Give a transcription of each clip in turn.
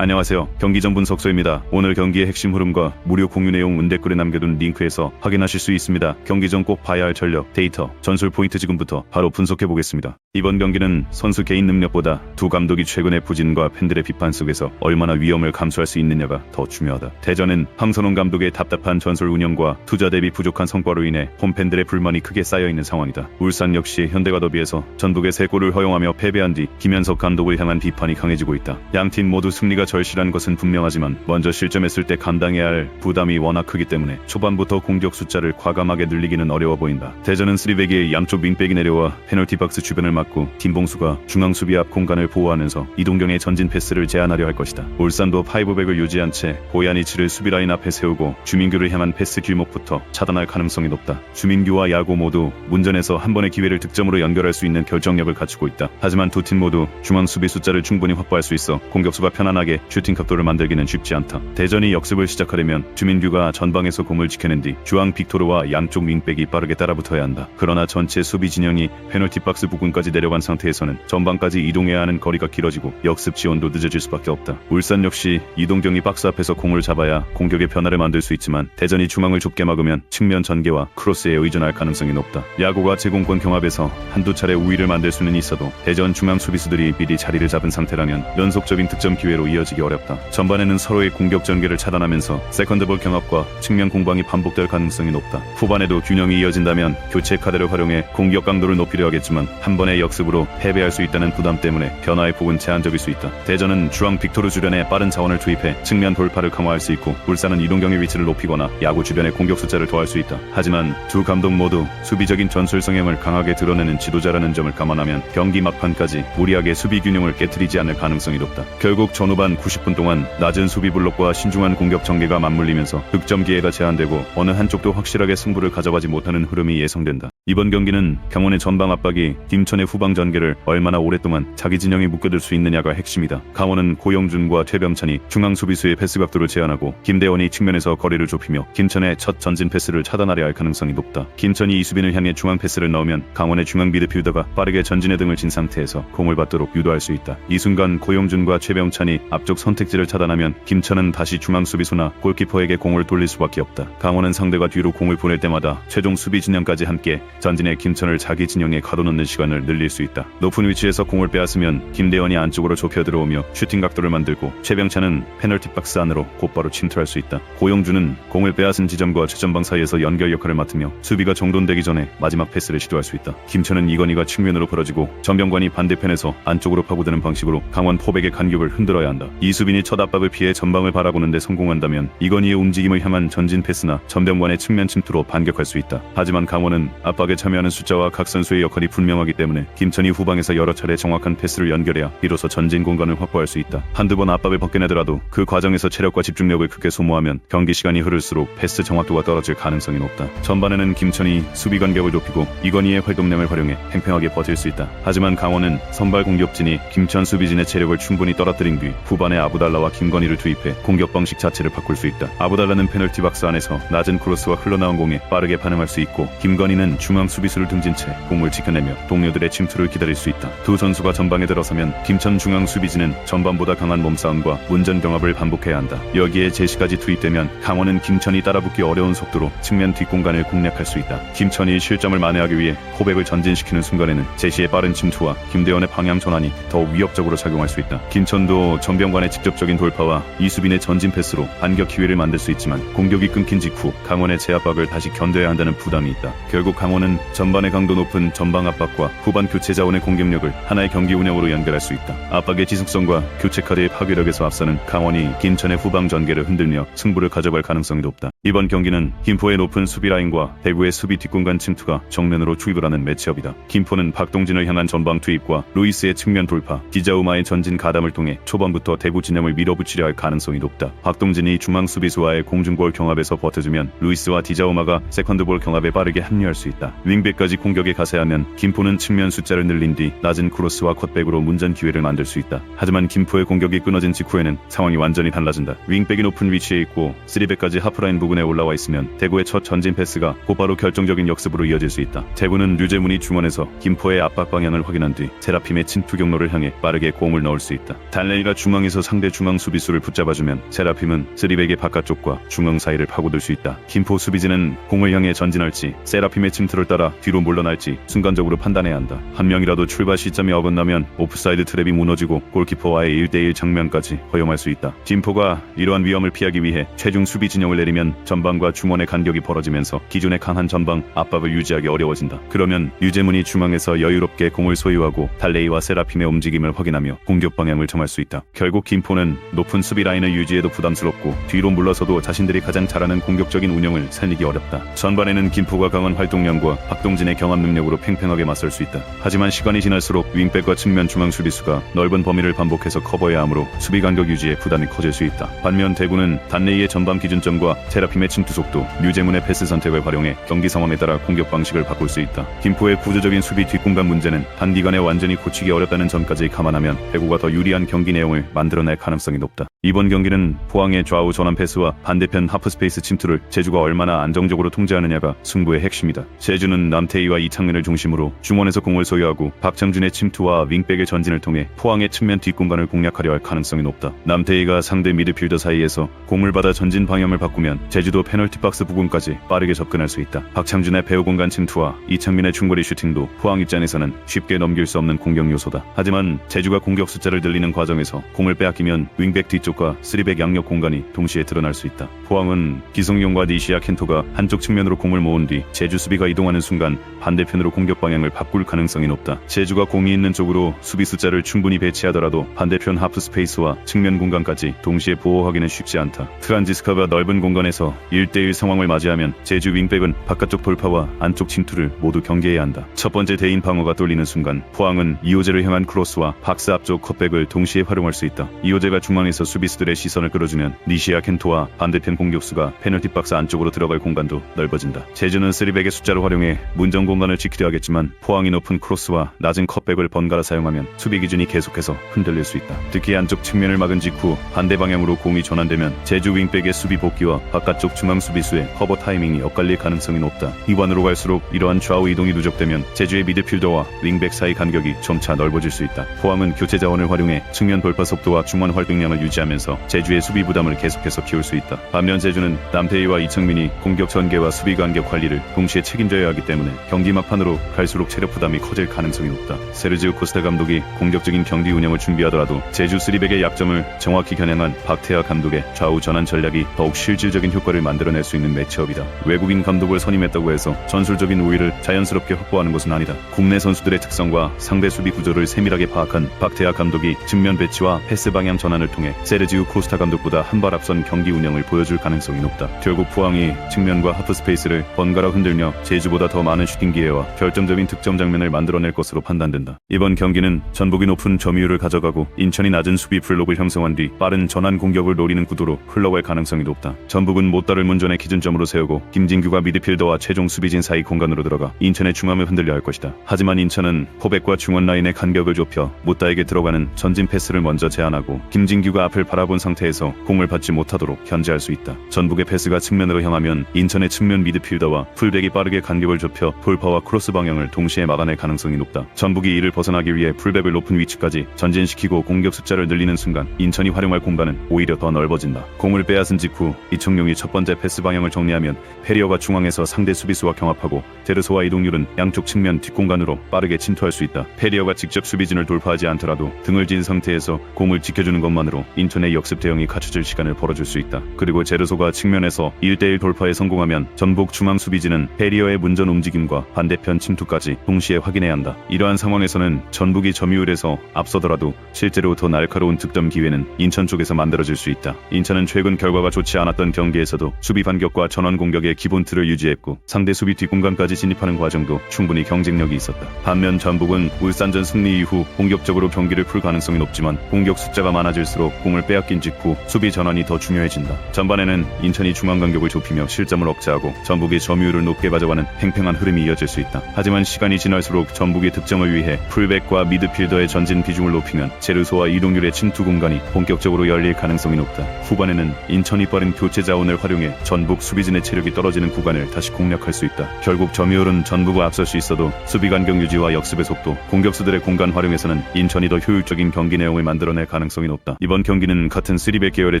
안녕하세요. 경기전 분석소입니다. 오늘 경기의 핵심 흐름과 무료 공유 내용 댓글에 남겨둔 링크에서 확인하실 수 있습니다. 경기 전 꼭 봐야 할 전력, 데이터, 전술 포인트 지금부터 바로 분석해 보겠습니다. 이번 경기는 선수 개인 능력보다 두 감독이 최근의 부진과 팬들의 비판 속에서 얼마나 위험을 감수할 수 있느냐가 더 중요하다. 대전은 황선홍 감독의 답답한 전술 운영과 투자 대비 부족한 성과로 인해 홈팬들의 불만이 크게 쌓여있는 상황이다. 울산 역시 현대가 더비에서 전북의 3골을 허용하며 패배한 뒤 김현석 감독을 향한 비판이 강해지고 있다. 양팀 모두 승리가 절실한 것은 분명하지만 먼저 실점했을 때 감당해야 할 부담이 워낙 크기 때문에 초반부터 공격 숫자를 과감하게 늘리기는 어려워 보인다. 대전은 3백에 양쪽 윙백이 내려와 페널티 박스 주변을 막고 김봉수가 중앙 수비 앞 공간을 보호하면서 이동경의 전진 패스를 제한하려 할 것이다. 울산도 5백을 유지한 채 보야니치를 수비 라인 앞에 세우고 주민규를 향한 패스 길목부터 차단할 가능성이 높다. 주민규와 야구 모두 문전에서 한 번의 기회를 득점으로 연결할 수 있는 결정력을 갖추고 있다. 하지만 두 팀 모두 중앙 수비 숫자를 충분히 확보할 수 있어 공격수가 편안하게 슈팅 각도를 만들기는 쉽지 않다. 대전이 역습을 시작하려면 주민규가 전방에서 공을 지켜낸 뒤 주앙 빅토르와 양쪽 윙백이 빠르게 따라붙어야 한다. 그러나 전체 수비 진영이 페널티 박스 부근까지 내려간 상태에서는 전방까지 이동해야 하는 거리가 길어지고 역습 지원도 늦어질 수밖에 없다. 울산 역시 이동경이 박스 앞에서 공을 잡아야 공격의 변화를 만들 수 있지만 대전이 중앙을 좁게 막으면 측면 전개와 크로스에 의존할 가능성이 높다. 야구가 제공권 경합에서 한두 차례 우위를 만들 수는 있어도 대전 중앙 수비수들이 미리 자리를 잡은 상태라면 연속적인 득점 기회로 이어지기 어렵다. 전반에는 서로의 공격 전개를 차단하면서 세컨드볼 경합과 측면 공방이 반복될 가능성이 높다. 후반에도 균형이 이어진다면 교체 카드를 활용해 공격 강도를 높이려 하겠지만 한 번의 역습으로 패배할 수 있다는 부담 때문에 변화의 폭은 제한적일 수 있다. 대전은 주앙 빅토르 주변에 빠른 자원을 투입해 측면 돌파를 강화할 수 있고 울산은 이동경의 위치를 높이거나 야구 주변의 공격 숫자를 더할 수 있다. 하지만 두 감독 모두 수비적인 전술 성향을 강하게 드러내는 지도자라는 점을 감안하면 경기 막판까지 무리하게 수비 균형을 깨트리지 않을 가능성이 높다. 결국 전후반 90분 동안 낮은 수비 블록과 신중한 공격 전개가 맞물리면서 득점 기회가 제한되고 어느 한쪽도 확실하게 승부를 가져가지 못하는 흐름이 예상된다. 이번 경기는 강원의 전방 압박이 김천의 후방 전개를 얼마나 오랫동안 자기 진영에 묶어둘 수 있느냐가 핵심이다. 강원은 고영준과 최병찬이 중앙 수비수의 패스 각도를 제한하고 김대원이 측면에서 거리를 좁히며 김천의 첫 전진 패스를 차단하려 할 가능성이 높다. 김천이 이수빈을 향해 중앙 패스를 넣으면 강원의 중앙 미드필더가 빠르게 전진의 등을 진 상태에서 공을 받도록 유도할 수 있다. 이 순간 고영준과 최병찬이 앞쪽 선택지를 차단하면 김천은 다시 중앙 수비수나 골키퍼에게 공을 돌릴 수밖에 없다. 강원은 상대가 뒤로 공을 보낼 때마다 최종 수비 진영까지 함께 전진해 김천을 자기 진영에 가둬놓는 시간을 늘릴 수 있다. 높은 위치에서 공을 빼앗으면 김대원이 안쪽으로 좁혀 들어오며 슈팅 각도를 만들고 최병찬은 페널티 박스 안으로 곧바로 침투할 수 있다. 고영준은 공을 빼앗은 지점과 최전방 사이에서 연결 역할을 맡으며 수비가 정돈되기 전에 마지막 패스를 시도할 수 있다. 김천은 이건희가 측면으로 벌어지고 전병관이 반대편에서 안쪽으로 파고드는 방식으로 강원 포백의 간격을 흔들어야 한다. 이수빈이 첫 압박을 피해 전방을 바라보는데 성공한다면 이건희의 움직임을 향한 전진 패스나 전병관의 측면 침투로 반격할 수 있다. 하지만 강원은 압박에 참여하는 숫자와 각 선수의 역할이 분명하기 때문에 김천이 후방에서 여러 차례 정확한 패스를 연결해야 비로소 전진 공간을 확보할 수 있다. 한두 번 압박을 벗겨내더라도 그 과정에서 체력과 집중력을 크게 소모하면 경기 시간이 흐를수록 패스 정확도가 떨어질 가능성이 높다. 전반에는 김천이 수비 간격을 좁히고 이건희의 활동량을 활용해 팽팽하게 버틸 수 있다. 하지만 강원은 선발 공격진이 김천 수비진의 체력을 충분히 떨어뜨린 뒤 후반에 아부달라와 김건희를 투입해 공격 방식 자체를 바꿀 수 있다. 아부달라는 페널티 박스 안에서 낮은 크로스와 흘러나온 공에 빠르게 반응할 수 있고 김건희는 중앙 수비수를 등진 채 공을 지켜내며 동료들의 침투를 기다릴 수 있다. 두 선수가 전방에 들어서면 김천 중앙 수비진은 전반보다 강한 몸싸움과 문전 경합을 반복해야 한다. 여기에 제시까지 투입되면 강원은 김천이 따라붙기 어려운 속도로 측면 뒷공간을 공략할 수 있다. 김천이 실점을 만회하기 위해 포백을 전진시키는 순간에는 제시의 빠른 침투와 김대원의 방향 전환이 더 위협적으로 작용할 수 있다. 김천도 전병관의 직접적인 돌파와 이수빈의 전진 패스로 반격 기회를 만들 수 있지만 공격이 끊긴 직후 강원의 제압박을 다시 견뎌야 한다는 부담이 있다. 결국 강원은 전반의 강도 높은 전방 압박과 후반 교체 자원의 공격력을 하나의 경기 운영으로 연결할 수 있다. 압박의 지속성과 교체 카드의 파괴력에서 앞서는 강원이 김천의 후방 전개를 흔들며 승부를 가져갈 가능성이 높다. 이번 경기는 김포의 높은 수비 라인과 대구의 수비 뒷공간 침투가 정면으로 출발하는 매치업이다. 김포는 박동진을 향한 전방 투입과 루이스의 측면 돌파, 디자우마의 전진 가담을 통해 초반부터 대구 진영을 밀어붙이려 할 가능성이 높다. 박동진이 중앙 수비수와의 공중볼 경합에서 버텨주면 루이스와 디자우마가 세컨드볼 경합에 빠르게 합류할 수 있다. 있다. 윙백까지 공격에 가세하면 김포는 측면 숫자를 늘린 뒤 낮은 크로스와 컷백으로 문전 기회를 만들 수 있다. 하지만 김포의 공격이 끊어진 직후에는 상황이 완전히 달라진다. 윙백이 높은 위치에 있고 3백까지 하프라인 부근에 올라와 있으면 대구의 첫 전진 패스가 곧바로 결정적인 역습으로 이어질 수 있다. 대구는 류재문이 중원에서 김포의 압박 방향을 확인한 뒤 세라핌의 침투 경로를 향해 빠르게 공을 넣을 수 있다. 달레이가 중앙에서 상대 중앙 수비수를 붙잡아주면 세라핌은 3백의 바깥쪽과 중앙 사이를 파고들 수 있다. 김포 수비진은 공을 향해 전진할지 세라핌의 침투를 따라 뒤로 물러날지 순간적으로 판단해야 한다. 한 명이라도 출발 시점이 어긋나면 오프사이드 트랩이 무너지고 골키퍼와의 1대1 장면까지 허용할 수 있다. 김포가 이러한 위험을 피하기 위해 최중 수비 진영을 내리면 전방과 중원의 간격이 벌어지면서 기존의 강한 전방 압박을 유지하기 어려워진다. 그러면 류재문이 중앙에서 여유롭게 공을 소유하고 달레이와 세라핌의 움직임을 확인하며 공격 방향을 정할 수 있다. 결국 김포는 높은 수비 라인을 유지해도 부담스럽고 뒤로 물러서도 자신들이 가장 잘하는 공격적인 운영을 살리기 어렵다. 전반에는 김포가 강한 활동량과 박동진의 경합 능력으로 팽팽하게 맞설 수 있다. 하지만 시간이 지날수록 윙백과 측면 중앙 수비수가 넓은 범위를 반복해서 커버해야 하므로 수비 간격 유지에 부담이 커질 수 있다. 반면 대구는 단레이의 전방 기준점과 세라핌의 침투 속도, 류재문의 패스 선택을 활용해 경기 상황에 따라 공격 방식을 바꿀 수 있다. 김포의 구조적인 수비 뒷공간 문제는 단기간에 완전히 고치기 어렵다는 점까지 감안하면 대구가 더 유리한 경기 내용을 만들어낼 가능성이 높다. 이번 경기는 포항의 좌우 전환 패스와 반대편 하프스페이스 침투를 제주가 얼마나 안정적으로 통제하느냐가 승부의 핵심이다. 제주는 남태희와 이창민을 중심으로 중원에서 공을 소유하고 박창준의 침투와 윙백의 전진을 통해 포항의 측면 뒷공간을 공략하려 할 가능성이 높다. 남태희가 상대 미드필더 사이에서 공을 받아 전진 방향을 바꾸면 제주도 페널티 박스 부근까지 빠르게 접근할 수 있다. 박창준의 배후 공간 침투와 이창민의 중거리 슈팅도 포항 입장에서는 쉽게 넘길 수 없는 공격 요소다. 하지만 제주가 공격 숫자를 늘리는 과정에서 공을 빼앗기면 윙백 뒤쪽과 3백 양옆 공간이 동시에 드러날 수 있다. 포항은 기성용과 니시아 켄토가 한쪽 측면으로 공을 모은 뒤 제주 수비가 이동하는 순간 반대편으로 공격 방향을 바꿀 가능성이 높다. 제주가 공이 있는 쪽으로 수비 숫자를 충분히 배치하더라도 반대편 하프 스페이스와 측면 공간까지 동시에 보호하기는 쉽지 않다. 프란지스카가 넓은 공간에서 1대1 상황을 맞이하면 제주 윙백은 바깥쪽 돌파와 안쪽 침투를 모두 경계해야 한다. 첫 번째 대인 방어가 뚫리는 순간 포항은 이호재를 향한 크로스와 박스 앞쪽 컷백을 동시에 활용할 수 있다. 이호재가 중앙에서 수비수들의 시선을 끌어주면 니시아 켄토와 반대편 공격수가 페널티 박스 안쪽으로 들어갈 공간도 넓어진다. 제주는 3백의 숫자를 활용해 문정 공간을 지키려 하겠지만 포항이 높은 크로스와 낮은 컷백을 번갈아 사용하면 수비 기준이 계속해서 흔들릴 수 있다. 특히 안쪽 측면을 막은 직후 반대 방향으로 공이 전환되면 제주 윙백의 수비 복귀와 바깥쪽 중앙 수비수의 커버 타이밍이 엇갈릴 가능성이 높다. 이관으로 갈수록 이러한 좌우 이동이 누적되면 제주의 미드필더와 윙백 사이 간격이 점차 넓어질 수 있다. 포항은 교체 자원을 활용해 측면 돌파 속도와 중원 활동량을 유지하면서 제주의 수비 부담을 계속해서 키울 수 있다. 반면 제주는 남태희와 이창민이 공격 전개와 수비 간격 관리를 동시에 책임져야 하기 때문에 경기 막판으로 갈수록 체력 부담이 커질 가능성이 높다. 세르지오 코스타 감독이 공격적인 경기 운영을 준비하더라도 제주 3백의 약점을 정확히 겨냥한 박태하 감독의 좌우 전환 전략이 더욱 실질적인 효과를 만들어낼 수 있는 매치업이다. 외국인 감독을 선임했다고 해서 전술적인 우위를 자연스럽게 확보하는 것은 아니다. 국내 선수들의 특성과 상대 수비 구조를 세밀하게 파악한 박태하 감독이 측면 배치와 패스 방향 전환을 통해 세르지오 코스타 감독보다 한 발 앞선 경기 운영을 보여줄 가능성이 높다. 결국 포항이 측면과 하프 스페이스를 번갈아 흔들며 제주보다 더 많은 슈팅 기회와 결정적인 득점 장면을 만들어낼 것으로 판단된다. 이번 경기는 전북이 높은 점유율을 가져가고 인천이 낮은 수비 블록을 형성한 뒤 빠른 전환 공격을 노리는 구도로 흘러갈 가능성이 높다. 전북은 못다를 문전의 기준점으로 세우고 김진규가 미드필더와 최종 수비진 사이 공간으로 들어가 인천의 중함을 흔들려 할 것이다. 하지만 인천은 포백과 중원 라인의 간격을 좁혀 못다에게 들어가는 전진 패스를 먼저 제안하고 김진규가 앞을 바라본 상태에서 공을 받지 못하도록 견제할 수 있다. 전북의 패스가 측면으로 향하면 인천의 측면 미드필더와 풀백이 빠르게 간격을 좁혀 돌파와 크로스 방향을 동시에 막아낼 가능성이 높다. 전북이 이를 벗어나기 위해 풀백을 높은 위치까지 전진시키고 공격 숫자를 늘리는 순간 인천이 활용할 공간은 오히려 더 넓어진다. 공을 빼앗은 직후 이청용이 첫 번째 패스 방향을 정리하면 페리어가 중앙에서 상대 수비수와 경합하고 데르소와 이동률은 양쪽 측면 뒷공간으로 빠르게 침투할 수 있다. 페리어가 직접 수비진을 돌파하지 않더라도 등을 진 상태에서 공을 지켜주는 것만으로 인천의 역습 대응이 갖춰질 시간을 벌어줄 수 있다. 그리고 제르소가 측면에서 1대1 돌파에 성공하면 전북 중앙 수비진은 페리어의 문전 움직임과 반대편 침투까지 동시에 확인해야 한다. 이러한 상황에서는 전북이 점유율에서 앞서더라도 실제로 더 날카로운 득점 기회는 인천 쪽에서 만들어질 수 있다. 인천은 최근 결과가 좋지 않았던 경기에서도 수비 반격과 전환 공격의 기본 틀을 유지했고 상대 수비 뒷공간까지 진입하는 과정도 충분히 경쟁력이 있었다. 반면 전북은 울산전 승리 이후 공격적으로 경기를 풀 가능성이 높지만 공격 숫자가 많아질수록 공을 빼앗긴 직후 수비 전환이 더 중요해진다. 전반에는 인천이 중앙 간격을 좁히며 실점을 억제하고 전북이 점유율을 높게 가져가는 팽팽한 흐름이 이어졌다. 이어질 수 있다. 하지만 시간이 지날수록 전북이 득점을 위해 풀백과 미드필더의 전진 비중을 높이면 제르소와 이동률의 침투 공간이 본격적으로 열릴 가능성이 높다. 후반에는 인천이 빠른 교체 자원을 활용해 전북 수비진의 체력이 떨어지는 구간을 다시 공략할 수 있다. 결국 점유율은 전북과 앞설 수 있어도 수비 간격 유지와 역습의 속도, 공격수들의 공간 활용에서는 인천이 더 효율적인 경기 내용을 만들어낼 가능성이 높다. 이번 경기는 같은 3백 계열의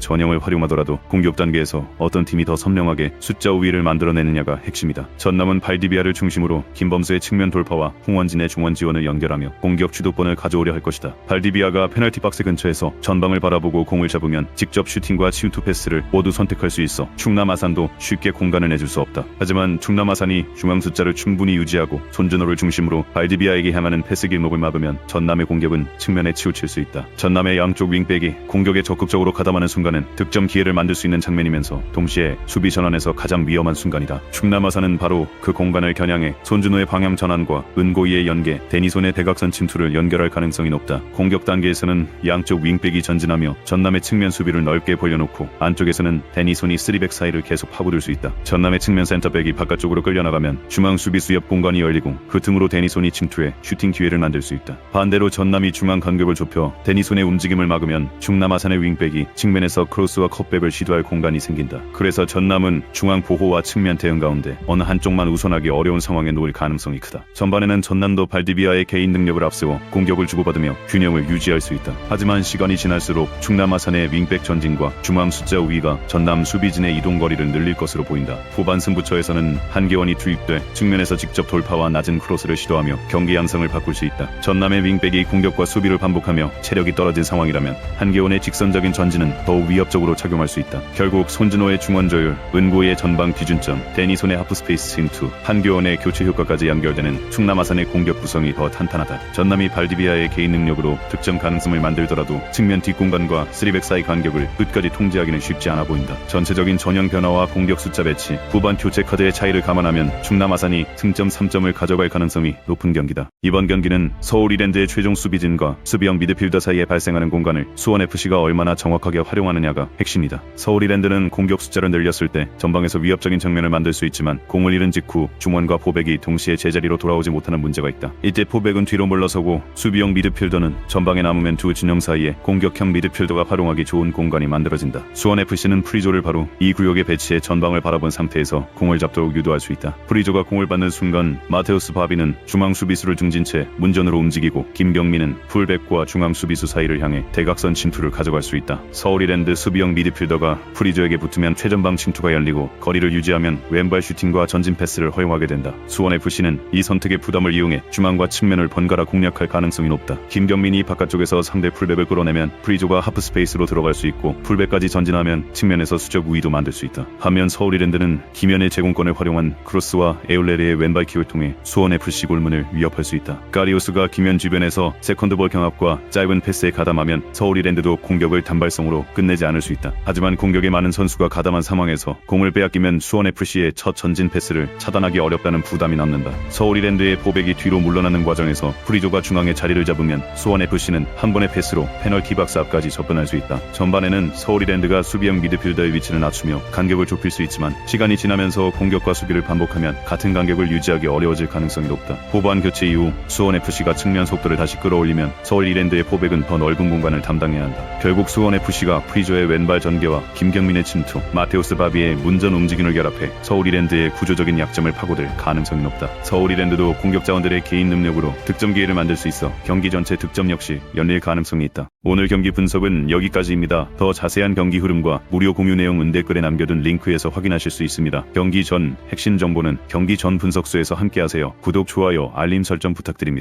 전형을 활용하더라도 공격 단계에서 어떤 팀이 더 선명하게 숫자 우위를 만들어내느냐가 핵심이다. 전남은 발디비아를 중심으로 김범수의 측면 돌파와 홍원진의 중원 지원을 연결하며 공격 주도권을 가져오려 할 것이다. 발디비아가 페널티 박스 근처에서 전방을 바라보고 공을 잡으면 직접 슈팅과 치우투 패스를 모두 선택할 수 있어 충남 아산도 쉽게 공간을 내줄 수 없다. 하지만 충남 아산이 중앙 숫자를 충분히 유지하고 손준호를 중심으로 발디비아에게 향하는 패스 길목을 막으면 전남의 공격은 측면에 치우칠 수 있다. 전남의 양쪽 윙백이 공격에 적극적으로 가담하는 순간은 득점 기회를 만들 수 있는 장면이면서 동시에 수비 전환에서 가장 위험한 순간이다. 충남 아산은 바로 그 공간을 겨냥해 손준호의 방향 전환과 은고이의 연계, 데니손의 대각선 침투를 연결할 가능성이 높다. 공격 단계에서는 양쪽 윙백이 전진하며 전남의 측면 수비를 넓게 벌려놓고 안쪽에서는 데니손이 3백 사이를 계속 파고들 수 있다. 전남의 측면 센터백이 바깥쪽으로 끌려나가면 중앙 수비수 옆 공간이 열리고 그 틈으로 데니손이 침투해 슈팅 기회를 만들 수 있다. 반대로 전남이 중앙 간격을 좁혀 데니손의 움직임을 막으면 충남 아산의 윙백이 측면에서 크로스와 컵백을 시도할 공간이 생긴다. 그래서 전남은 중앙 보호와 측면 대응 가운데 어느 한쪽만 우선하기 어려운 상황에 놓일 가능성이 크다. 전반에는 전남도 발디비아의 개인 능력을 앞세워 공격을 주고받으며 균형을 유지할 수 있다. 하지만 시간이 지날수록 충남 아산의 윙백 전진과 중앙 숫자 우위가 전남 수비진의 이동 거리를 늘릴 것으로 보인다. 후반 승부처에서는 한계원이 투입돼 측면에서 직접 돌파와 낮은 크로스를 시도하며 경기 양상을 바꿀 수 있다. 전남의 윙백이 공격과 수비를 반복하며 체력이 떨어진 상황이라면 한계원의 직선적인 전진은 더욱 위협적으로 작용할 수 있다. 결국 손준호의 중원 조율, 은고의 전방 기준점, 데니손의 하프스페이스 침투, 한계원의 교체 효과까지 연결되는 충남 아산의 공격 구성이 더 탄탄하다. 전남이 발디비아의 개인 능력으로 득점 가능성을 만들더라도 측면 뒷공간과 3백 사이 간격을 끝까지 통제하기는 쉽지 않아 보인다. 전체적인 전형 변화와 공격 숫자 배치, 후반 교체 카드의 차이를 감안하면 충남 아산이 승점 3점을 가져갈 가능성이 높은 경기다. 이번 경기는 서울 이랜드의 최종 수비진과 수비형 미드필더 사이에 발생하는 공간을 수원FC가 얼마나 정확하게 활용하느냐가 핵심이다. 서울 이랜드는 공격 숫자를 늘렸을 때 전방에서 위협적인 장면을 만들 수 있지만 공을 잃은 직후 중원과 포백이 동시에 제자리로 돌아오지 못하는 문제가 있다. 이때 포백은 뒤로 물러서고 수비형 미드필더는 전방에 남으면 두 진영 사이에 공격형 미드필더가 활용하기 좋은 공간이 만들어진다. 수원FC는 프리조를 바로 이 구역에 배치해 전방을 바라본 상태에서 공을 잡도록 유도할 수 있다. 프리조가 공을 받는 순간 마테우스 바비는 중앙 수비수를 등진 채 문전으로 움직이고 김경민은 풀백과 중앙 수비수 사이를 향해 대각선 침투를 가져갈 수 있다. 서울 이랜드 수비형 미드필더가 프리조에게 붙으면 최전방 침투가 열리고 거리를 유지하면 왼발 슈팅과 전진 패스를 허용하게 된다. 수원FC는 이 선택의 부담을 이용해 중앙과 측면을 번갈아 공략할 가능성이 높다. 김경민이 바깥쪽에서 상대 풀백을 끌어내면 프리조가 하프스페이스로 들어갈 수 있고 풀백까지 전진하면 측면에서 수적 우위도 만들 수 있다. 반면 서울 이랜드는 김현의 제공권을 활용한 크로스와 에울레르의 왼발 킥을 통해 수원FC 골문을 위협할 수 있다. 까리우스가 김현 주변에서 세컨드볼 경합과 짧은 패스에 가담하면 서울 이랜드도 공격을 단발성으로 끝내지 않을 수 있다. 하지만 공격에 많은 선수가 가담한 상황에서 공을 빼앗기면 수원FC의 첫 전진 패스를 차단하기 어렵다는 부담이 남는다. 서울 이랜드의 포백이 뒤로 물러나는 과정에서 프리조가 중앙에 자리를 잡으면 수원FC는 한 번의 패스로 페널티 박스 앞까지 접근할 수 있다. 전반에는 서울 이랜드가 수비형 미드필더의 위치를 낮추며 간격을 좁힐 수 있지만 시간이 지나면서 공격과 수비를 반복하면 같은 간격을 유지하기 어려워질 가능성이 높다. 후반 교체 이후 수원FC가 측면 속도를 다시 끌어올리면 서울 이랜드의 포백은 더 넓은 공간을 담당해야 한다. 결국 수원FC가 프리조의 왼발 전개와 김경민의 침투, 마테우스 바비의 문전 움직임을 결합해 서울 이랜드의 구조적인 약점을 파고들 가능성이 높다. 서울 이랜드도 공격 자원들의 개인 능력으로 득점 기회를 만들 수 있어 경기 전체 득점 역시 열릴 가능성이 있다. 오늘 경기 분석은 여기까지입니다. 더 자세한 경기 흐름과 무료 공유 내용 댓글에 남겨둔 링크에서 확인하실 수 있습니다. 경기 전 핵심 정보는 경기 전 분석수에서 함께하세요. 구독, 좋아요, 알림 설정 부탁드립니다.